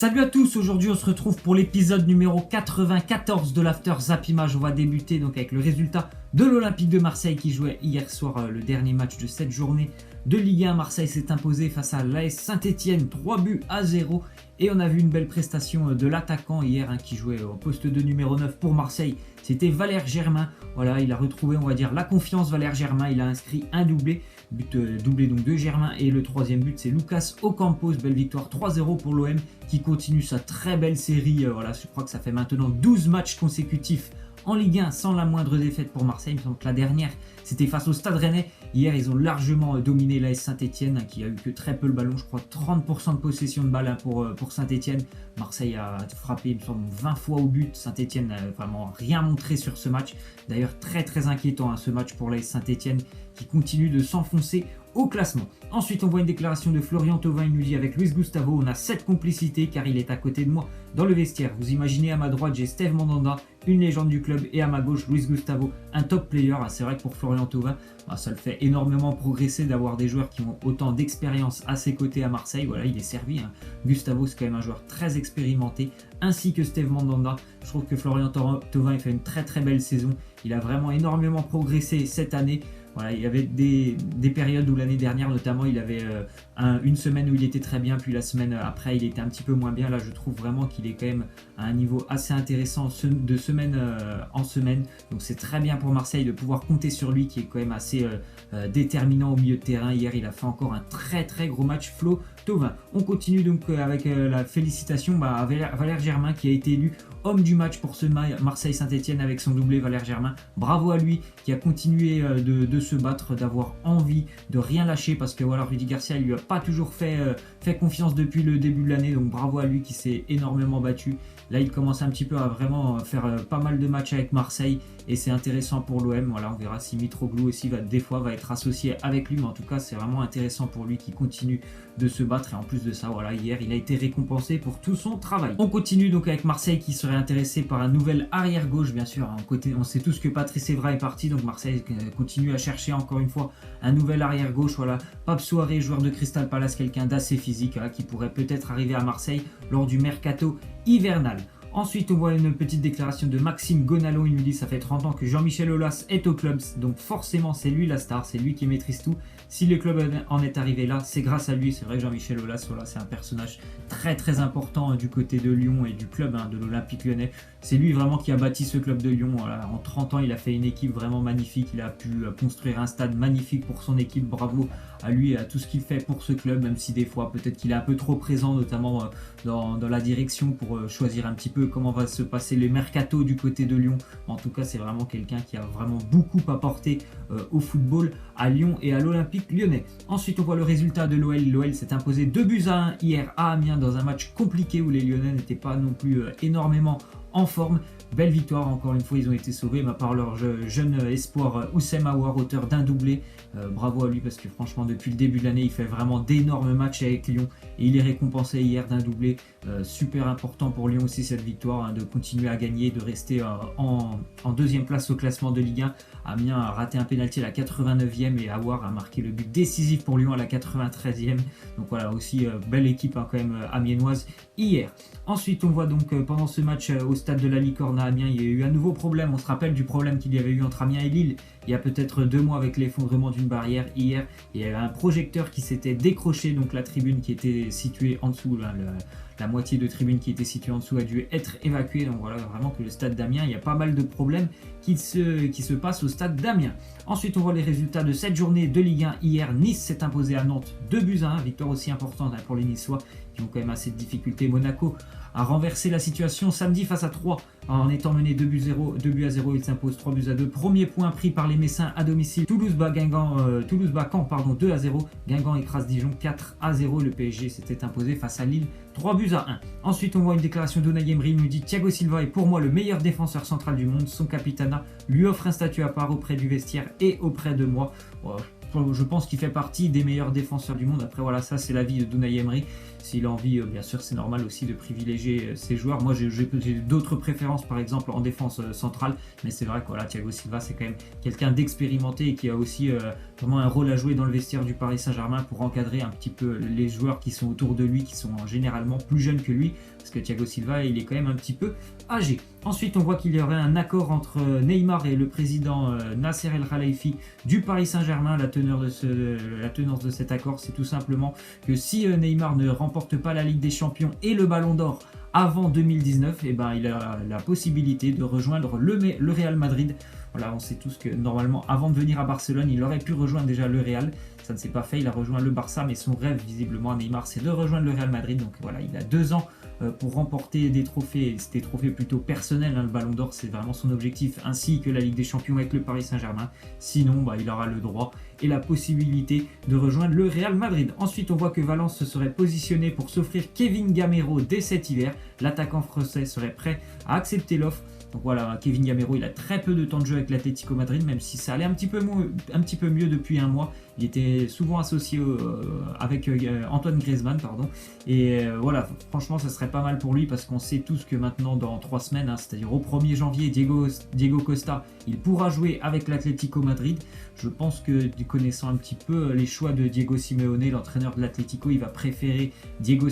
Salut à tous, aujourd'hui on se retrouve pour l'épisode numéro 94 de l'After Zap Image. On va débuter donc avec le résultat de l'Olympique de Marseille qui jouait hier soir le dernier match de cette journée de Ligue 1. Marseille s'est imposé face à l'AS Saint-Etienne, 3-0. Et on a vu une belle prestation de l'attaquant hier qui jouait au poste de numéro 9 pour Marseille. C'était Valère Germain. Voilà, il a retrouvé, on va dire, la confiance. Valère Germain, il a inscrit un doublé. Doublé donc de Germain. Et le troisième but, c'est Lucas Ocampos. Belle victoire 3-0 pour l'OM qui continue sa très belle série. Voilà, je crois que ça fait maintenant 12 matchs consécutifs en Ligue 1 sans la moindre défaite pour Marseille. Il me semble que la dernière, c'était face au Stade Rennais. Hier, ils ont largement dominé l'AS Saint-Etienne qui a eu que très peu le ballon. Je crois 30% de possession de balle pour Saint-Etienne. Marseille a frappé, il me semble, 20 fois au but. Saint-Etienne n'a vraiment rien montré sur ce match. D'ailleurs, très inquiétant ce match pour l'AS Saint-Etienne qui continue de s'enfoncer au classement. Ensuite, on voit une déclaration de Florian Thauvin. Il nous dit: avec Luis Gustavo, on a cette complicité car il est à côté de moi dans le vestiaire. Vous imaginez, à ma droite, j'ai Steve Mandanda, une légende du club, et à ma gauche, Luis Gustavo, un top player. C'est vrai que pour Florian Thauvin, ça le fait énormément progresser d'avoir des joueurs qui ont autant d'expérience à ses côtés à Marseille. Voilà, il est servi. Gustavo, c'est quand même un joueur très expérimenté, ainsi que Steve Mandanda. Je trouve que Florian Thauvin, il fait une très belle saison. Il a vraiment énormément progressé cette année. Voilà, il y avait des périodes où l'année dernière notamment il avait une semaine où il était très bien, puis la semaine après il était un petit peu moins bien. Là je trouve vraiment qu'il est quand même à un niveau assez intéressant de semaine en semaine. Donc c'est très bien pour Marseille de pouvoir compter sur lui, qui est quand même assez déterminant au milieu de terrain. Hier il a fait encore un très gros match, Flo Thauvin. On continue donc avec la félicitation à Valère Germain qui a été élu homme du match pour ce Marseille-Saint-Etienne avec son doublé. Valère Germain, bravo à lui qui a continué de se battre, d'avoir envie de rien lâcher, parce que voilà, Rudy Garcia il lui a pas toujours fait confiance depuis le début de l'année, donc bravo à lui qui s'est énormément battu. Là il commence un petit peu à vraiment faire pas mal de matchs avec Marseille et c'est intéressant pour l'OM. Voilà, on verra si Mitroglou aussi va être associé avec lui, mais en tout cas c'est vraiment intéressant pour lui qui continue de se battre. Et en plus de ça, voilà, hier il a été récompensé pour tout son travail. On continue donc avec Marseille qui serait intéressé par un nouvel arrière gauche, bien sûr. On sait tous que Patrice Evra est parti, donc Marseille continue à chercher encore une fois un nouvel arrière gauche. Voilà, Pape Souaré, joueur de Crystal Palace, quelqu'un d'assez physique qui pourrait peut-être arriver à Marseille lors du mercato hivernal. Ensuite, on voit une petite déclaration de Maxime Gonalon. Il nous dit: ça fait 30 ans que Jean-Michel Aulas est au club, donc forcément c'est lui la star, c'est lui qui maîtrise tout. Si le club en est arrivé là, c'est grâce à lui. C'est vrai que Jean-Michel Aulas, voilà, c'est un personnage très important du côté de Lyon et du club de l'Olympique Lyonnais. C'est lui vraiment qui a bâti ce club de Lyon. Voilà, en 30 ans, il a fait une équipe vraiment magnifique. Il a pu construire un stade magnifique pour son équipe. Bravo à lui et à tout ce qu'il fait pour ce club, même si des fois peut-être qu'il est un peu trop présent, notamment dans la direction, pour choisir un petit peu comment va se passer les mercato du côté de Lyon. En tout cas, c'est vraiment quelqu'un qui a vraiment beaucoup apporté au football à Lyon et à l'Olympique Lyonnais. Ensuite, on voit le résultat de l'OL. L'OL s'est imposé 2-1 hier à Amiens dans un match compliqué où les Lyonnais n'étaient pas non plus énormément en forme. Belle victoire, encore une fois, ils ont été sauvés par leur jeune espoir Oussem Aouar, auteur d'un doublé. Bravo à lui, parce que franchement depuis le début de l'année il fait vraiment d'énormes matchs avec Lyon et il est récompensé hier d'un doublé. Super important pour Lyon aussi cette victoire, de continuer à gagner, de rester en deuxième place au classement de Ligue 1. Amiens a raté un pénalty à la 89e et Aouar a marqué le but décisif pour Lyon à la 93e. Donc voilà, aussi belle équipe quand même amiénoise hier. Ensuite, on voit donc pendant ce match au stade de la Licorne à Amiens, il y a eu un nouveau problème. On se rappelle du problème qu'il y avait eu entre Amiens et Lille il y a peut-être 2 mois avec l'effondrement d'une barrière. Hier, il y avait un projecteur qui s'était décroché, donc la tribune qui était située en dessous, la moitié de tribune qui était située en dessous a dû être évacuée. Donc voilà, vraiment que le stade d'Amiens, il y a pas mal de problèmes qui se passent au stade d'Amiens. Ensuite, on voit les résultats de cette journée de Ligue 1. Hier, Nice s'est imposé à Nantes 2-1, victoire aussi importante pour les Niçois qui ont quand même assez de difficultés. Monaco a renversé la situation samedi face à 3 en étant mené 2-0. Il s'impose 3-2. Premier point pris par les Messins à domicile. Toulouse bat Caen 2-0. Guingamp écrase Dijon 4-0. Le PSG s'était imposé face à Lille 3-1. Ensuite, on voit une déclaration d'Unai Emery. Il nous dit: Thiago Silva est pour moi le meilleur défenseur central du monde. Son capitana lui offre un statut à part auprès du vestiaire et auprès de moi. je pense qu'il fait partie des meilleurs défenseurs du monde. Après voilà, ça c'est l'avis de Unai Emery. S'il a envie, bien sûr, c'est normal aussi de privilégier ses joueurs. Moi, j'ai d'autres préférences, par exemple en défense centrale, mais c'est vrai que voilà, Thiago Silva, c'est quand même quelqu'un d'expérimenté et qui a aussi vraiment un rôle à jouer dans le vestiaire du Paris Saint-Germain pour encadrer un petit peu les joueurs qui sont autour de lui, qui sont généralement plus jeunes que lui, parce que Thiago Silva, il est quand même un petit peu âgé. Ensuite, on voit qu'il y aurait un accord entre Neymar et le président Nasser El Khelaifi du Paris Saint-Germain. La teneur de cet accord, c'est tout simplement que si Neymar ne remporte pas la Ligue des Champions et le Ballon d'Or avant 2019, eh ben, il a la possibilité de rejoindre le Real Madrid. Voilà, on sait tous que normalement, avant de venir à Barcelone, il aurait pu rejoindre déjà le Real. Ça ne s'est pas fait, il a rejoint le Barça, mais son rêve, visiblement, à Neymar, c'est de rejoindre le Real Madrid. Donc voilà, il a 2 ans pour remporter des trophées. C'est des trophées plutôt personnels, hein. Le Ballon d'Or, c'est vraiment son objectif, ainsi que la Ligue des Champions avec le Paris Saint-Germain. Sinon, il aura le droit et la possibilité de rejoindre le Real Madrid. Ensuite, on voit que Valence se serait positionné pour s'offrir Kevin Gamero dès cet hiver. L'attaquant français serait prêt à accepter l'offre. Donc voilà, Kevin Gamero, il a très peu de temps de jeu avec l'Atlético Madrid, même si ça allait un petit peu mieux depuis un mois. Il était souvent associé avec Antoine Griezmann, pardon. Et voilà, franchement, ça serait pas mal pour lui parce qu'on sait tous que maintenant, dans 3 semaines, hein, c'est-à-dire au 1er janvier, Diego Costa, il pourra jouer avec l'Atlético Madrid. Je pense que, connaissant un petit peu les choix de Diego Simeone, l'entraîneur de l'Atlético, il va préférer Diego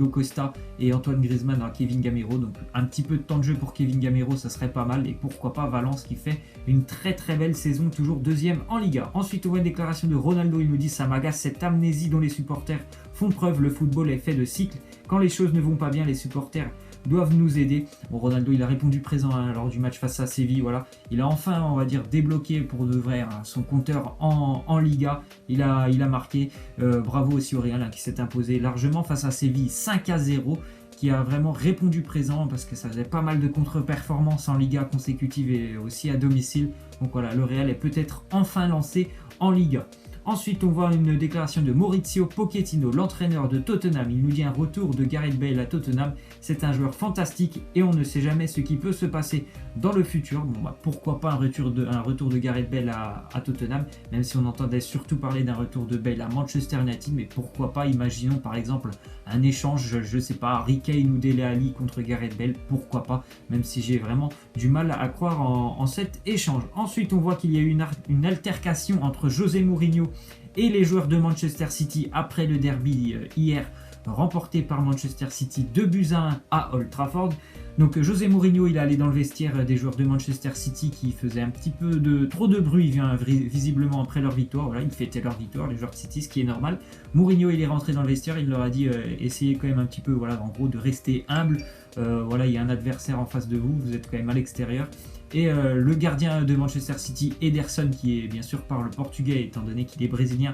Costa et Antoine Griezmann à Kevin Gamero. Donc un petit peu de temps de jeu pour Kevin Gamero, ça serait pas mal. Et pourquoi pas Valence qui fait une très très belle saison, toujours 2e en Liga. Ensuite, on voit une déclaration de Ronaldo, il nous dit: ça m'agace cette amnésie dont les supporters font preuve. Le football est fait de cycles. Quand les choses ne vont pas bien, les supporters doivent nous aider. Bon, Ronaldo, il a répondu présent lors du match face à Séville. Voilà, il a enfin, on va dire, débloqué pour de vrai son compteur en Liga. Il a marqué. Bravo aussi au Real qui s'est imposé largement face à Séville 5-0. Qui a vraiment répondu présent parce que ça faisait pas mal de contre-performances en Liga consécutive et aussi à domicile. Donc voilà, le Real est peut-être enfin lancé en Liga. Ensuite, on voit une déclaration de Maurizio Pochettino, l'entraîneur de Tottenham. Il nous dit: un retour de Gareth Bale à Tottenham, c'est un joueur fantastique et on ne sait jamais ce qui peut se passer dans le futur. Bon, pourquoi pas un retour de Gareth Bale à Tottenham, même si on entendait surtout parler d'un retour de Bale à Manchester United, mais pourquoi pas, imaginons par exemple un échange, je sais pas, Harry Kane ou Dele Alli contre Gareth Bale, pourquoi pas, même si j'ai vraiment du mal à croire en cet échange. Ensuite, on voit qu'il y a eu une altercation entre José Mourinho et les joueurs de Manchester City après le derby hier remporté par Manchester City 2-1 à Old Trafford. Donc José Mourinho, il est allé dans le vestiaire des joueurs de Manchester City qui faisaient un petit peu trop de bruit visiblement après leur victoire. Voilà, ils fêtaient leur victoire, les joueurs de City, ce qui est normal. Mourinho, il est rentré dans le vestiaire, il leur a dit essayez quand même un petit peu, voilà, en gros, de rester humble. Voilà, il y a un adversaire en face de vous, vous êtes quand même à l'extérieur. Et le gardien de Manchester City, Ederson, qui est bien sûr parle portugais étant donné qu'il est brésilien,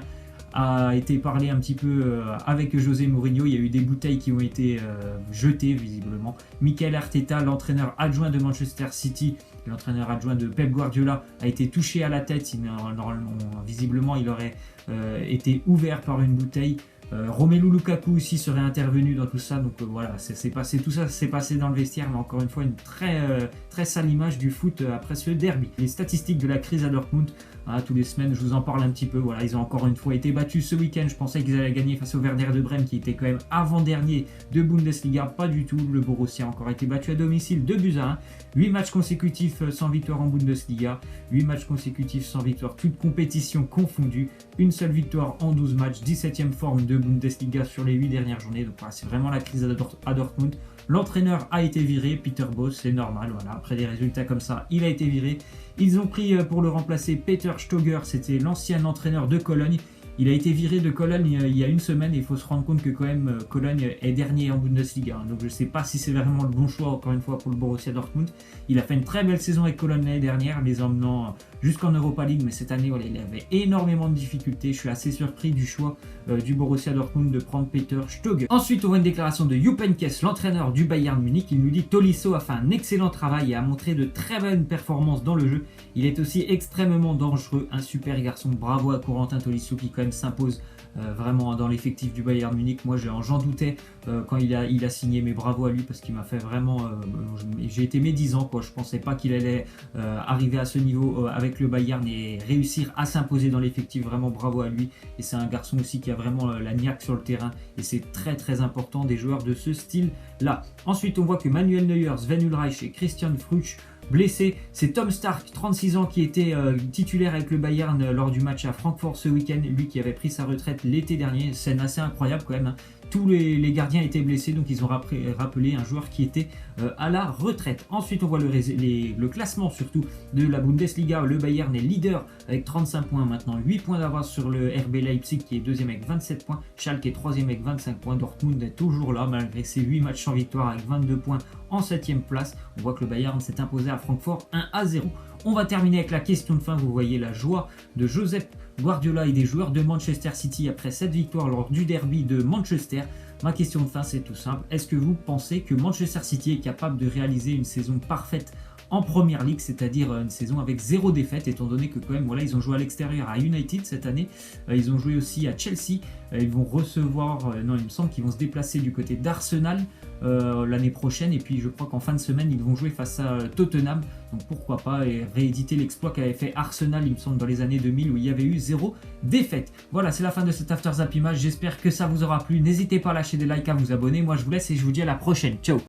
a été parlé un petit peu avec José Mourinho. Il y a eu des bouteilles qui ont été jetées visiblement. Mikel Arteta, l'entraîneur adjoint de Manchester City, l'entraîneur adjoint de Pep Guardiola, a été touché à la tête. Visiblement, il aurait été ouvert par une bouteille. Romelu Lukaku aussi serait intervenu dans tout ça, donc voilà, tout ça s'est passé dans le vestiaire, mais encore une fois une très sale image du foot après ce derby. Les statistiques de la crise à Dortmund, tous les semaines je vous en parle un petit peu. Voilà, ils ont encore une fois été battus ce week-end. Je pensais qu'ils allaient gagner face au Werder de Brême qui était quand même avant-dernier de Bundesliga, pas du tout. Le Borussia a encore été battu à domicile 2-1. 8 matchs consécutifs sans victoire en Bundesliga, 8 matchs consécutifs sans victoire, toutes compétitions confondues, une seule victoire en 12 matchs, 17e forme de Bundesliga sur les 8 dernières journées. Donc voilà, c'est vraiment la crise à Dortmund. L'entraîneur a été viré, Peter Bosz, c'est normal, voilà, après des résultats comme ça, il a été viré. Ils ont pris pour le remplacer Peter Stöger, c'était l'ancien entraîneur de Cologne. Il a été viré de Cologne il y a une semaine et il faut se rendre compte que quand même Cologne est dernier en Bundesliga. Donc je ne sais pas si c'est vraiment le bon choix encore une fois pour le Borussia Dortmund. Il a fait une très belle saison avec Cologne l'année dernière, les emmenant jusqu'en Europa League, mais cette année voilà, il avait énormément de difficultés. Je suis assez surpris du choix du Borussia Dortmund de prendre Peter Stöger. Ensuite on voit une déclaration de Jupp Heynckes, l'entraîneur du Bayern Munich. Il nous dit: Tolisso a fait un excellent travail et a montré de très bonnes performances dans le jeu. Il est aussi extrêmement dangereux, un super garçon. Bravo à Corentin Tolisso qui quand même Robben s'impose vraiment dans l'effectif du Bayern Munich. Moi j'en doutais quand il a signé, mais bravo à lui parce qu'il m'a fait vraiment... j'ai été médisant quoi, je pensais pas qu'il allait arriver à ce niveau avec le Bayern et réussir à s'imposer dans l'effectif, vraiment bravo à lui. Et c'est un garçon aussi qui a vraiment la niaque sur le terrain et c'est très très important des joueurs de ce style là. Ensuite on voit que Manuel Neuer, Sven Ulreich et Christian Fruch blessé. C'est Tom Stark, 36 ans, qui était titulaire avec le Bayern lors du match à Francfort ce week-end. Lui qui avait pris sa retraite l'été dernier. Scène assez incroyable quand même, hein. Tous les gardiens étaient blessés, donc ils ont rappelé un joueur qui était à la retraite. Ensuite, on voit le classement surtout de la Bundesliga. Le Bayern est leader avec 35 points maintenant, 8 points d'avance sur le RB Leipzig qui est deuxième avec 27 points. Schalke est troisième avec 25 points. Dortmund est toujours là malgré ses 8 matchs sans victoire avec 22 points en 7ème place. On voit que le Bayern s'est imposé à Francfort 1-0. On va terminer avec la question de fin. Vous voyez la joie de Josep Guardiola et des joueurs de Manchester City après cette victoire lors du derby de Manchester. Ma question de fin, c'est tout simple. Est-ce que vous pensez que Manchester City est capable de réaliser une saison parfaite en Première Ligue, c'est-à-dire une saison avec 0 défaite, étant donné que quand même, voilà, ils ont joué à l'extérieur à United cette année, ils ont joué aussi à Chelsea, ils vont recevoir, non, il me semble qu'ils vont se déplacer du côté d'Arsenal l'année prochaine, et puis je crois qu'en fin de semaine, ils vont jouer face à Tottenham, donc pourquoi pas rééditer l'exploit qu'avait fait Arsenal, il me semble, dans les années 2000, où il y avait eu 0 défaite. Voilà, c'est la fin de cet After Zap Image, j'espère que ça vous aura plu, n'hésitez pas à lâcher des likes, à vous abonner, moi je vous laisse et je vous dis à la prochaine, ciao.